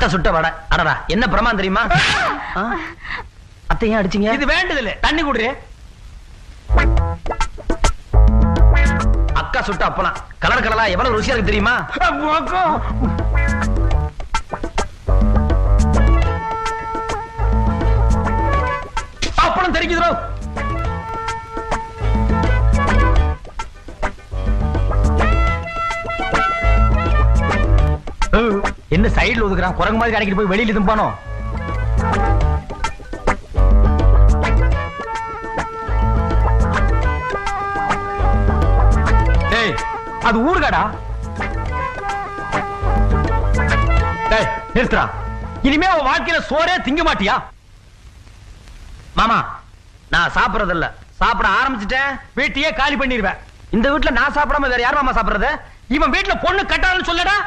அத்தை சுட்ட வடை. அடடா என்ன பிரமாதம் தெரியுமா? அத்தை ஏன் அடிச்சீங்க? இது வேண்டது இல்ல, தண்ணி குடுறே. அக்கா சுட்ட அப்பலாம் கலர் கலரா எவ்வளவு ருசியா இருக்கு தெரியுமா? அப்பளம் தெரிக்குதுரோ. என்ன சைடுல ஒதுக்குறான்? குரங்கு மாதிரி கடைக்கிட்டு போய் வெளியில தும்பானோ? டேய் அது ஊர்காடா. டேய் நிறுத்துறா. இனிமே அவன் வாழ்க்கையில சோறே திங்க மாட்டியா? மாமா நான் சாப்பிடறது இல்ல. சாப்பிட ஆரம்பிச்சுட்டேன் வீட்டையே காலி பண்ணிடுவேன். இந்த வீட்டுல நான் சாப்பிடாம வேற யார் மாமா சாப்பிடுறது? இவன் வீட்டுல பொண்ணு கட்டாதுன்னு சொல்லடா.